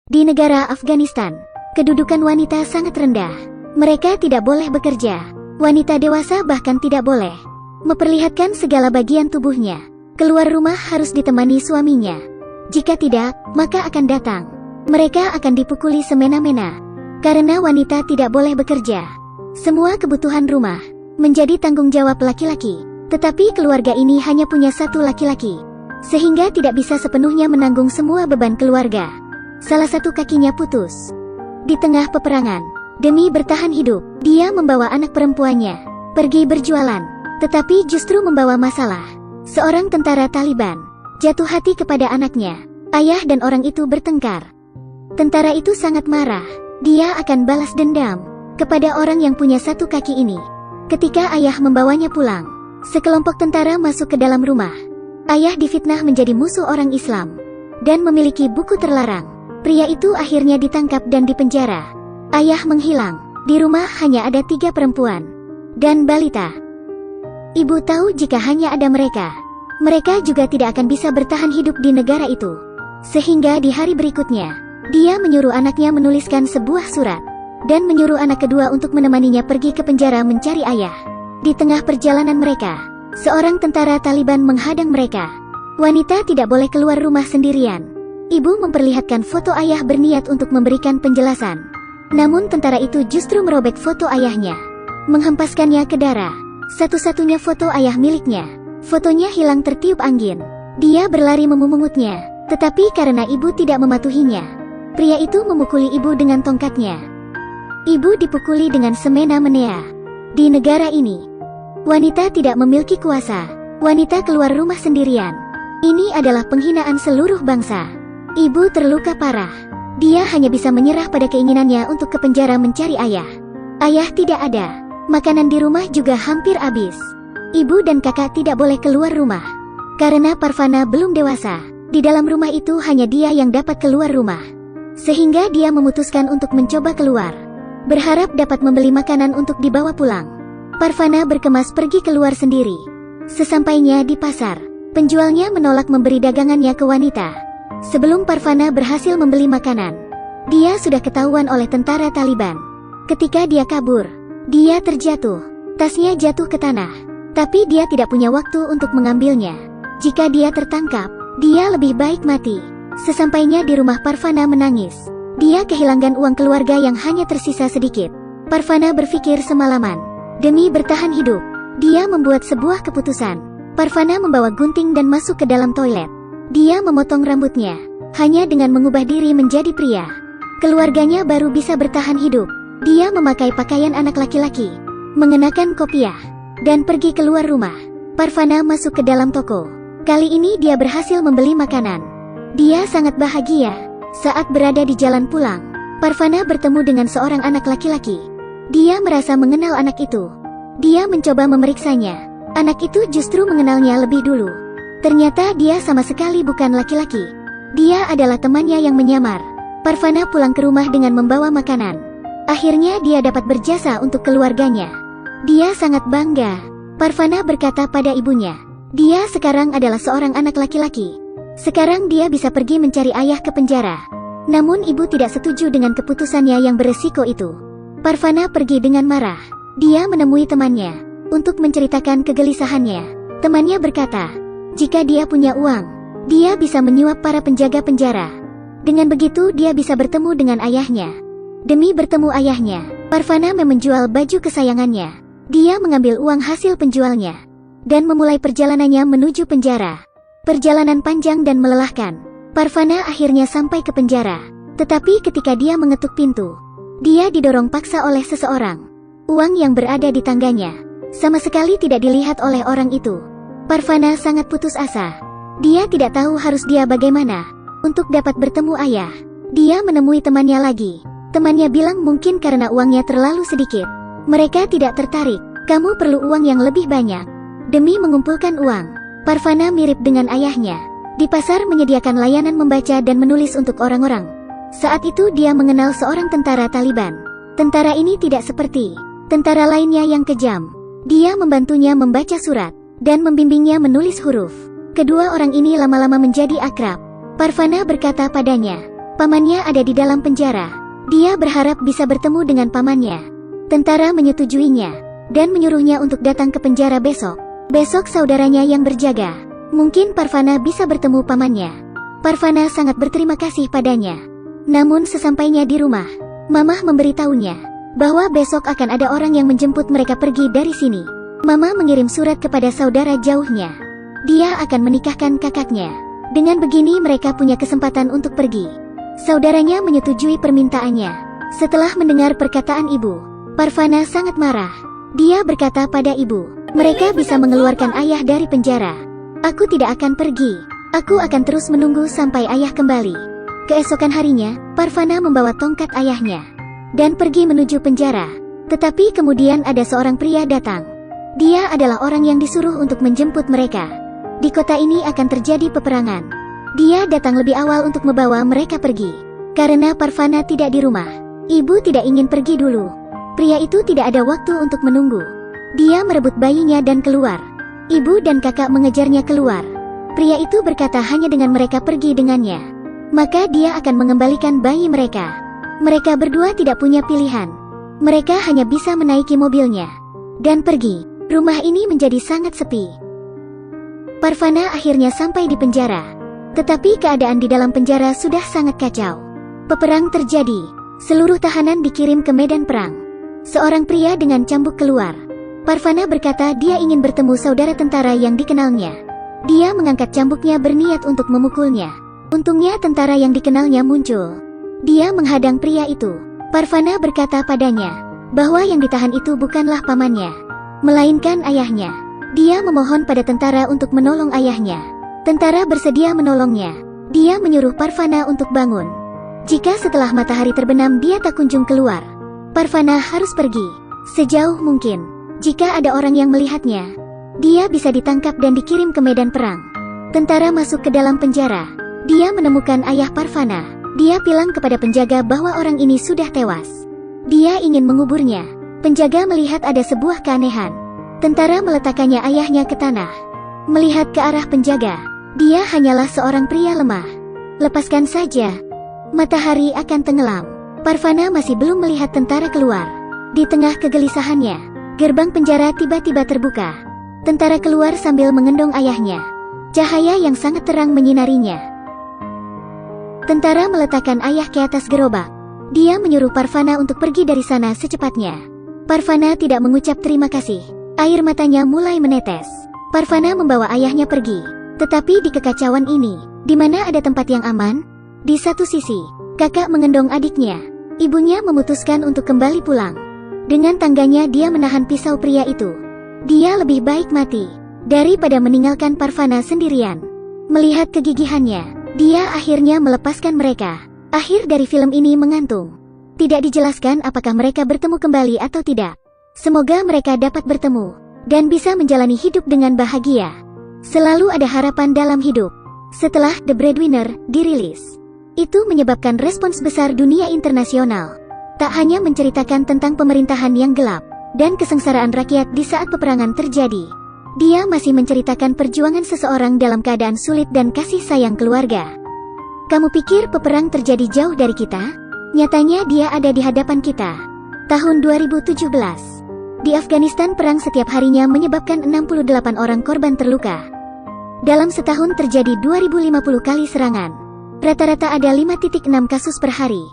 Di negara Afghanistan, kedudukan wanita sangat rendah. Mereka tidak boleh bekerja. Wanita dewasa bahkan tidak boleh memperlihatkan segala bagian tubuhnya. Keluar rumah harus ditemani suaminya. Jika tidak, maka akan datang. Mereka akan dipukuli semena-mena. Karena wanita tidak boleh bekerja, semua kebutuhan rumah menjadi tanggung jawab laki-laki. Tetapi keluarga ini hanya punya satu laki-laki, sehingga tidak bisa sepenuhnya menanggung semua beban keluarga. Salah satu kakinya putus di tengah peperangan. Demi bertahan hidup, dia membawa anak perempuannya pergi berjualan, tetapi justru membawa masalah. Seorang tentara Taliban jatuh hati kepada anaknya. Ayah dan orang itu bertengkar. Tentara itu sangat marah. Dia akan balas dendam kepada orang yang punya satu kaki ini. Ketika ayah membawanya pulang, sekelompok tentara masuk ke dalam rumah. Ayah difitnah menjadi musuh orang Islam dan memiliki buku terlarang. Pria itu akhirnya ditangkap dan dipenjara. Ayah menghilang. Di rumah hanya ada 3 perempuan dan balita. Ibu tahu jika hanya ada mereka juga tidak akan bisa bertahan hidup di negara itu. Sehingga di hari berikutnya, dia menyuruh anaknya menuliskan sebuah surat dan menyuruh anak kedua untuk menemaninya pergi ke penjara mencari ayah. Di tengah perjalanan mereka, seorang tentara Taliban menghadang mereka. Wanita tidak boleh keluar rumah sendirian. Ibu memperlihatkan foto ayah berniat untuk memberikan penjelasan. Namun tentara itu justru merobek foto ayahnya, menghempaskannya ke darah. Satu-satunya foto ayah miliknya. Fotonya hilang tertiup angin. Dia berlari memungutnya, tetapi karena ibu tidak mematuhinya, pria itu memukuli ibu dengan tongkatnya. Ibu dipukuli dengan semena-mena. Di negara ini, wanita tidak memiliki kuasa. Wanita keluar rumah sendirian. Ini adalah penghinaan seluruh bangsa. Ibu terluka parah. Dia hanya bisa menyerah pada keinginannya untuk ke penjara mencari ayah. Ayah tidak ada. Makanan di rumah juga hampir habis. Ibu dan kakak tidak boleh keluar rumah. Karena Parvana belum dewasa, di dalam rumah itu hanya dia yang dapat keluar rumah. Sehingga dia memutuskan untuk mencoba keluar, berharap dapat membeli makanan untuk dibawa pulang. Parvana berkemas pergi keluar sendiri. Sesampainya di pasar, penjualnya menolak memberi dagangannya ke wanita. Sebelum Parvana berhasil membeli makanan, dia sudah ketahuan oleh tentara Taliban. Ketika dia kabur, dia terjatuh. Tasnya jatuh ke tanah, tapi dia tidak punya waktu untuk mengambilnya. Jika dia tertangkap, dia lebih baik mati. Sesampainya di rumah, Parvana menangis. Dia kehilangan uang keluarga yang hanya tersisa sedikit. Parvana berpikir semalaman. Demi bertahan hidup, dia membuat sebuah keputusan. Parvana membawa gunting dan masuk ke dalam toilet. Dia memotong rambutnya, hanya dengan mengubah diri menjadi pria. Keluarganya baru bisa bertahan hidup. Dia memakai pakaian anak laki-laki, mengenakan kopiah, dan pergi keluar rumah. Parvana masuk ke dalam toko. Kali ini dia berhasil membeli makanan. Dia sangat bahagia. Saat berada di jalan pulang, Parvana bertemu dengan seorang anak laki-laki. Dia merasa mengenal anak itu. Dia mencoba memeriksanya. Anak itu justru mengenalnya lebih dulu. Ternyata dia sama sekali bukan laki-laki. Dia adalah temannya yang menyamar. Parvana pulang ke rumah dengan membawa makanan. Akhirnya dia dapat berjasa untuk keluarganya. Dia sangat bangga. Parvana berkata pada ibunya, dia sekarang adalah seorang anak laki-laki. Sekarang dia bisa pergi mencari ayah ke penjara. Namun ibu tidak setuju dengan keputusannya yang beresiko itu. Parvana pergi dengan marah. Dia menemui temannya untuk menceritakan kegelisahannya. Temannya berkata, jika dia punya uang, dia bisa menyuap para penjaga penjara. Dengan begitu dia bisa bertemu dengan ayahnya. Demi bertemu ayahnya, Parvana menjual baju kesayangannya. Dia mengambil uang hasil penjualnya dan memulai perjalanannya menuju penjara. Perjalanan panjang dan melelahkan. Parvana akhirnya sampai ke penjara. Tetapi ketika dia mengetuk pintu, dia didorong paksa oleh seseorang. Uang yang berada di tangganya sama sekali tidak dilihat oleh orang itu. Parvana sangat putus asa. Dia tidak tahu harus dia bagaimana untuk dapat bertemu ayah. Dia menemui temannya lagi. Temannya bilang mungkin karena uangnya terlalu sedikit. Mereka tidak tertarik. Kamu perlu uang yang lebih banyak. Demi mengumpulkan uang, Parvana mirip dengan ayahnya. Di pasar menyediakan layanan membaca dan menulis untuk orang-orang. Saat itu dia mengenal seorang tentara Taliban. Tentara ini tidak seperti tentara lainnya yang kejam. Dia membantunya membaca surat dan membimbingnya menulis huruf. Kedua orang ini lama-lama menjadi akrab. Parvana berkata padanya, Pamannya ada di dalam penjara. Dia berharap bisa bertemu dengan pamannya. Tentara menyetujuinya dan menyuruhnya untuk datang ke penjara besok. Besok saudaranya yang berjaga. Mungkin Parvana bisa bertemu pamannya. Parvana sangat berterima kasih padanya. Namun sesampainya di rumah, Mamah memberitahunya bahwa besok akan ada orang yang menjemput mereka pergi dari sini. Mama mengirim surat kepada saudara jauhnya. Dia akan menikahkan kakaknya. Dengan begini mereka punya kesempatan untuk pergi. Saudaranya menyetujui permintaannya. Setelah mendengar perkataan ibu, Parvana sangat marah. Dia berkata pada ibu, mereka bisa mengeluarkan ayah dari penjara. Aku tidak akan pergi. Aku akan terus menunggu sampai ayah kembali. Keesokan harinya, Parvana membawa tongkat ayahnya dan pergi menuju penjara. Tetapi kemudian ada seorang pria datang. Dia adalah orang yang disuruh untuk menjemput mereka. Di kota ini akan terjadi peperangan. Dia datang lebih awal untuk membawa mereka pergi. Karena Parvana tidak di rumah, ibu tidak ingin pergi dulu. Pria itu tidak ada waktu untuk menunggu. Dia merebut bayinya dan keluar. Ibu dan kakak mengejarnya keluar. Pria itu berkata hanya dengan mereka pergi dengannya, maka dia akan mengembalikan bayi mereka. Mereka berdua tidak punya pilihan. Mereka hanya bisa menaiki mobilnya dan pergi. Rumah ini menjadi sangat sepi. Parvana akhirnya sampai di penjara. Tetapi keadaan di dalam penjara sudah sangat kacau. Peperang terjadi. Seluruh tahanan dikirim ke medan perang. Seorang pria dengan cambuk keluar. Parvana berkata dia ingin bertemu saudara tentara yang dikenalnya. Dia mengangkat cambuknya berniat untuk memukulnya. Untungnya tentara yang dikenalnya muncul. Dia menghadang pria itu. Parvana berkata padanya bahwa yang ditahan itu bukanlah pamannya, melainkan ayahnya. Dia memohon pada tentara untuk menolong ayahnya. Tentara bersedia menolongnya. Dia menyuruh Parvana untuk bangun. Jika setelah matahari terbenam dia tak kunjung keluar, Parvana harus pergi sejauh mungkin. Jika ada orang yang melihatnya, dia bisa ditangkap dan dikirim ke medan perang. Tentara masuk ke dalam penjara. Dia menemukan ayah Parvana. Dia bilang kepada penjaga bahwa orang ini sudah tewas. Dia ingin menguburnya. Penjaga melihat ada sebuah keanehan. Tentara meletakkannya ayahnya ke tanah. Melihat ke arah penjaga, dia hanyalah seorang pria lemah. Lepaskan saja. Matahari akan tenggelam. Parvana masih belum melihat tentara keluar. Di tengah kegelisahannya, gerbang penjara tiba-tiba terbuka. Tentara keluar sambil mengendong ayahnya. Cahaya yang sangat terang menyinarinya. Tentara meletakkan ayah ke atas gerobak. Dia menyuruh Parvana untuk pergi dari sana secepatnya. Parvana tidak mengucap terima kasih. Air matanya mulai menetes. Parvana membawa ayahnya pergi. Tetapi di kekacauan ini, di mana ada tempat yang aman? Di satu sisi, kakak mengendong adiknya. Ibunya memutuskan untuk kembali pulang. Dengan tangganya dia menahan pisau pria itu. Dia lebih baik mati daripada meninggalkan Parvana sendirian. Melihat kegigihannya, dia akhirnya melepaskan mereka. Akhir dari film ini mengantung. Tidak dijelaskan apakah mereka bertemu kembali atau tidak. Semoga mereka dapat bertemu dan bisa menjalani hidup dengan bahagia. Selalu ada harapan dalam hidup. Setelah The Breadwinner dirilis, itu menyebabkan respons besar dunia internasional. Tak hanya menceritakan tentang pemerintahan yang gelap dan kesengsaraan rakyat di saat peperangan terjadi, dia masih menceritakan perjuangan seseorang dalam keadaan sulit dan kasih sayang keluarga. Kamu pikir peperang terjadi jauh dari kita? Nyatanya dia ada di hadapan kita. Tahun 2017. Di Afghanistan perang setiap harinya menyebabkan 68 orang korban terluka. Dalam setahun terjadi 2050 kali serangan. Rata-rata ada 5,6 kasus per hari.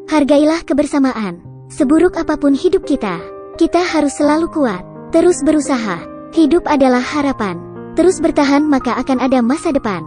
Hargailah kebersamaan. Seburuk apapun hidup kita harus selalu kuat. Terus berusaha. Hidup adalah harapan. Terus bertahan maka akan ada masa depan.